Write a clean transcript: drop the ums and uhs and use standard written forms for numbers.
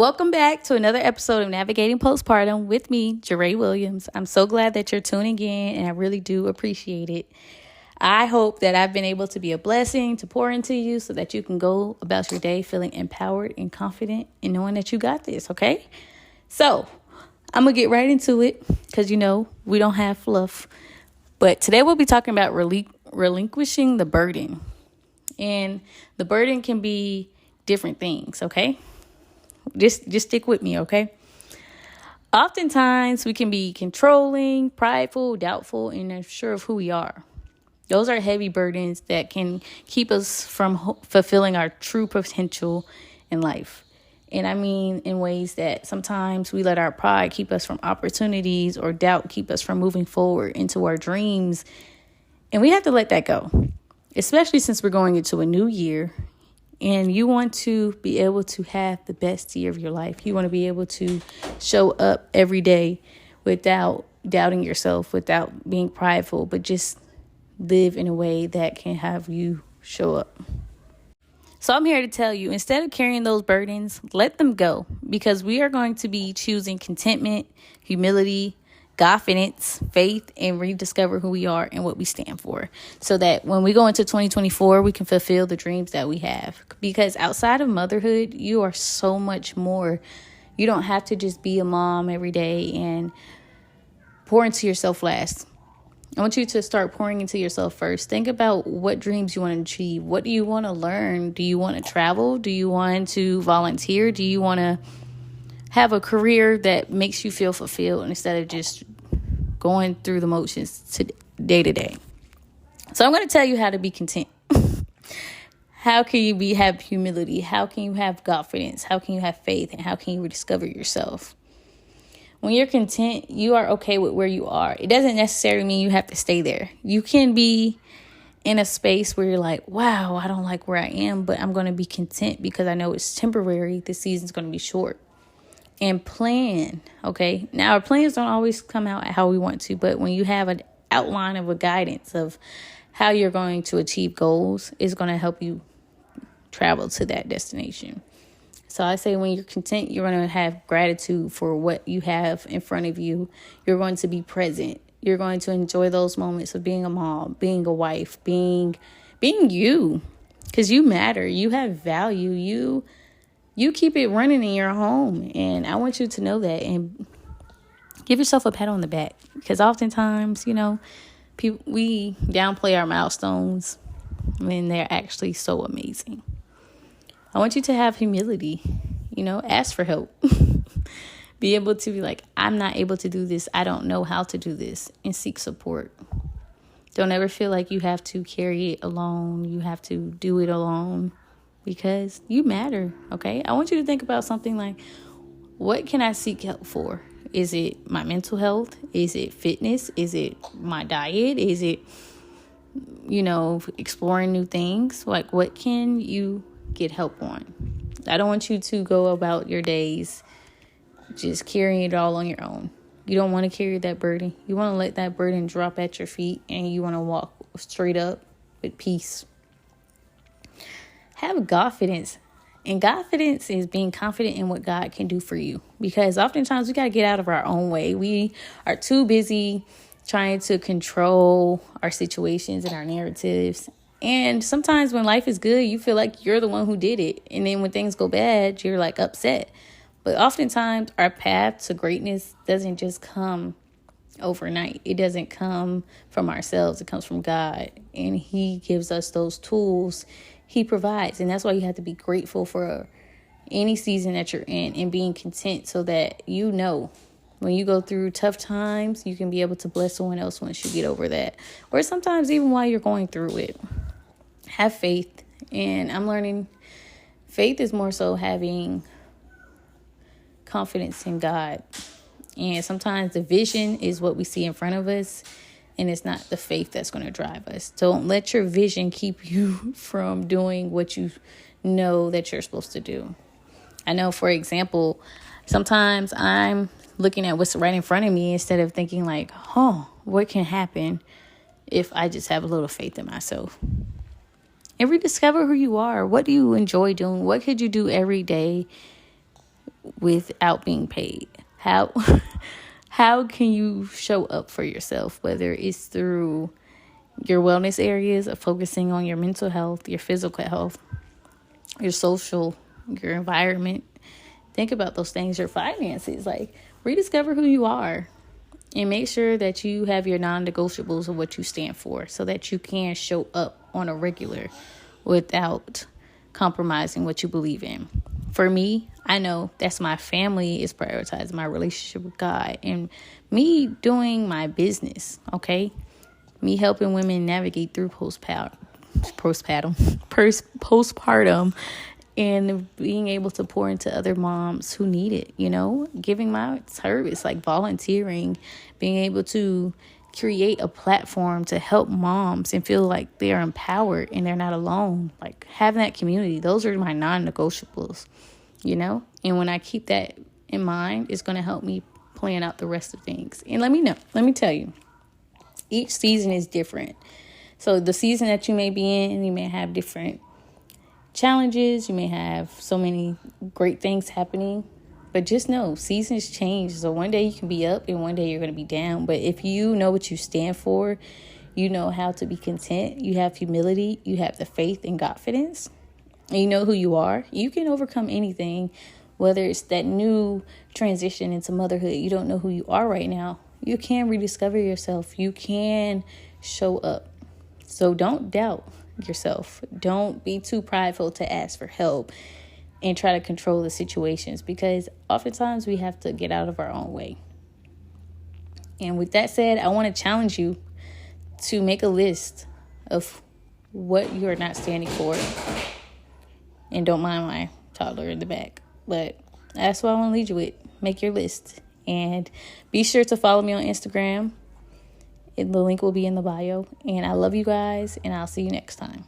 Welcome back to another episode of Navigating Postpartum with me, Jaree Williams. I'm so glad that you're tuning in, and I really do appreciate it. I hope that I've been able to be a blessing to pour into you so that you can go about your day feeling empowered and confident and knowing that you got this, okay? So I'm going to get right into it because, we don't have fluff. But today we'll be talking about relinquishing the burden. And the burden can be different things, okay? Just stick with me, okay? Oftentimes, we can be controlling, prideful, doubtful, and unsure of who we are. Those are heavy burdens that can keep us from fulfilling our true potential in life. And I mean in ways that sometimes we let our pride keep us from opportunities or doubt keep us from moving forward into our dreams. And we have to let that go, especially since we're going into a new year. And you want to be able to have the best year of your life. You want to be able to show up every day without doubting yourself, without being prideful, but just live in a way that can have you show up. So I'm here to tell you, instead of carrying those burdens, let them go, because we are going to be choosing contentment, humility, confidence, faith, and rediscover who we are and what we stand for, so that when we go into 2024, we can fulfill the dreams that we have. Because outside of motherhood, you are so much more. You don't have to just be a mom every day and pour into yourself last. I want you to start pouring into yourself first. Think about what dreams you want to achieve. What do you want to learn? Do you want to travel? Do you want to volunteer? Do you want to have a career that makes you feel fulfilled instead of just going through the motions day to day? So I'm going to tell you how to be content. How can you have humility? How can you have confidence? How can you have faith? And how can you rediscover yourself? When you're content, you are okay with where you are. It doesn't necessarily mean you have to stay there. You can be in a space where you're like, wow, I don't like where I am, but I'm going to be content because I know it's temporary. This season's going to be short. And plan, okay? Now, our plans don't always come out how we want to, but when you have an outline of a guidance of how you're going to achieve goals, it's going to help you travel to that destination. So I say when you're content, you're going to have gratitude for what you have in front of you. You're going to be present. You're going to enjoy those moments of being a mom, being a wife, being you, because you matter. You have value. You keep it running in your home. And I want you to know that and give yourself a pat on the back, because oftentimes, we downplay our milestones when they're actually so amazing. I want you to have humility, ask for help. Be able to be like, I'm not able to do this. I don't know how to do this, and seek support. Don't ever feel like you have to carry it alone. You have to do it alone, because you matter, okay? I want you to think about something like, what can I seek help for? Is it my mental health? Is it fitness? Is it my diet? Is it, exploring new things? Like, what can you get help on? I don't want you to go about your days just carrying it all on your own. You don't want to carry that burden. You want to let that burden drop at your feet, and you want to walk straight up with peace. Have confidence. And confidence is being confident in what God can do for you. Because oftentimes we got to get out of our own way. We are too busy trying to control our situations and our narratives. And sometimes when life is good, you feel like you're the one who did it. And then when things go bad, you're like upset. But oftentimes our path to greatness doesn't just come overnight. It doesn't come from ourselves. It comes from God. And He gives us those tools. He provides. And that's why you have to be grateful for any season that you're in and being content, so that when you go through tough times, you can be able to bless someone else once you get over that. Or sometimes even while you're going through it. Have faith. And I'm learning faith is more so having confidence in God. And sometimes the vision is what we see in front of us, and it's not the faith that's going to drive us. Don't let your vision keep you from doing what you know that you're supposed to do. I know, for example, sometimes I'm looking at what's right in front of me instead of thinking like, what can happen if I just have a little faith in myself? And rediscover who you are. What do you enjoy doing? What could you do every day without being paid? How how can you show up for yourself, whether it's through your wellness areas of focusing on your mental health, your physical health, your social, your environment? Think about those things, your finances. Like, rediscover who you are and make sure that you have your non-negotiables of what you stand for so that you can show up on a regular without compromising what you believe in. For me, I know that's my family is prioritizing my relationship with God and me doing my business, okay? Me helping women navigate through postpartum and being able to pour into other moms who need it, giving my service, like volunteering, being able to create a platform to help moms and feel like they are empowered and they're not alone. Like, having that community, those are my non-negotiables, and when I keep that in mind, it's going to help me plan out the rest of things. And let me tell you, each season is different. So the season that you may be in, you may have different challenges, you may have so many great things happening, but just know seasons change. So one day you can be up and one day you're going to be down. But if you know what you stand for, you know how to be content, you have humility, you have the faith and confidence, and you know who you are, you can overcome anything. Whether it's that new transition into motherhood, you don't know who you are right now, you can rediscover yourself, you can show up. So don't doubt yourself. Don't be too prideful to ask for help and try to control the situations, because oftentimes we have to get out of our own way. And with that said, I want to challenge you to make a list of what you are not standing for. And don't mind my toddler in the back, but that's what I want to lead you with. Make your list and be sure to follow me on Instagram. The link will be in the bio. And I love you guys, and I'll see you next time.